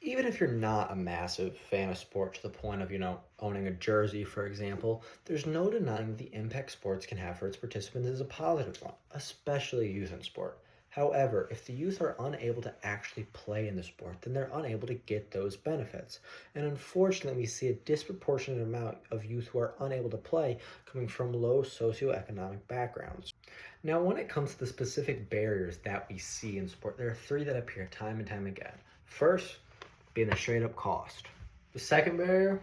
Even if you're not a massive fan of sport to the point of, owning a jersey, for example, there's no denying the impact sports can have for its participants is a positive one, especially youth in sport. However, if the youth are unable to actually play in the sport, then they're unable to get those benefits. And unfortunately, we see a disproportionate amount of youth who are unable to play coming from low socioeconomic backgrounds. Now, when it comes to the specific barriers that we see in sport, there are three that appear time and time again. First, being the straight up cost. The second barrier,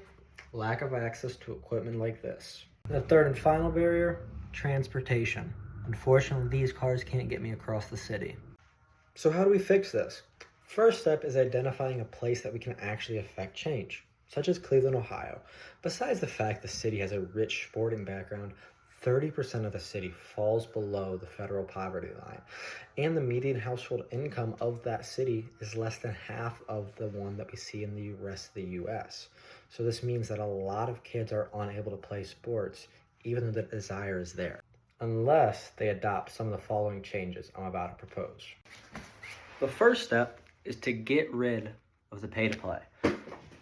lack of access to equipment like this. And the third and final barrier, transportation. Unfortunately, these cars can't get me across the city. So how do we fix this? First step is identifying a place that we can actually affect change, such as Cleveland, Ohio. Besides the fact the city has a rich sporting background, 30% of the city falls below the federal poverty line, and the median household income of that city is less than half of the one that we see in the rest of the US. So this means that a lot of kids are unable to play sports, even though the desire is there, unless they adopt some of the following changes I'm about to propose. The first step is to get rid of the pay to play.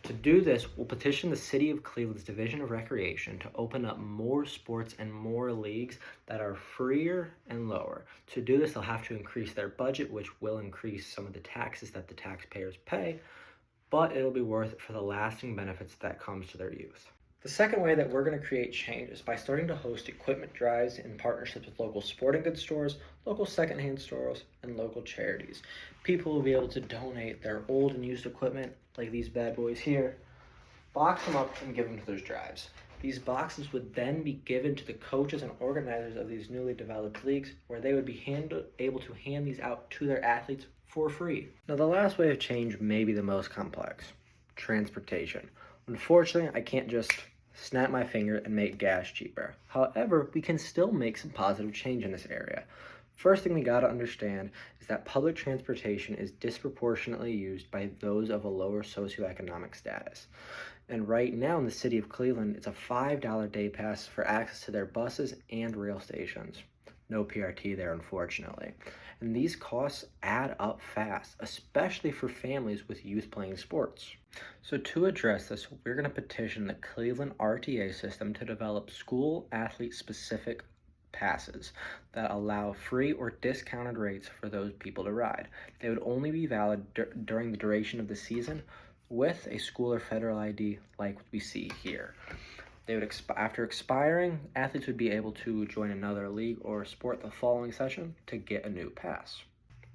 To do this, we'll petition the City of Cleveland's Division of Recreation to open up more sports and more leagues that are freer and lower. To do this, they'll have to increase their budget, which will increase some of the taxes that the taxpayers pay, but it'll be worth it for the lasting benefits that comes to their youth. The second way that we're going to create change is by starting to host equipment drives in partnerships with local sporting goods stores, local secondhand stores, and local charities. People will be able to donate their old and used equipment, like these bad boys here, box them up and give them to those drives. These boxes would then be given to the coaches and organizers of these newly developed leagues, where they would be able to hand these out to their athletes for free. Now, the last way of change may be the most complex: transportation. Unfortunately, I can't just snap my finger and make gas cheaper. However, we can still make some positive change in this area. First thing we gotta understand is that public transportation is disproportionately used by those of a lower socioeconomic status. And right now in the city of Cleveland, it's a $5 day pass for access to their buses and rail stations. No PRT there, unfortunately. And these costs add up fast, especially for families with youth playing sports. So to address this, we're going to petition the Cleveland RTA system to develop school athlete specific passes that allow free or discounted rates for those people to ride. They would only be valid during the duration of the season with a school or federal ID like we see here. They would after expiring, athletes would be able to join another league or sport the following session to get a new pass.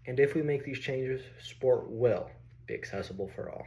And if we make these changes, sport will be accessible for all.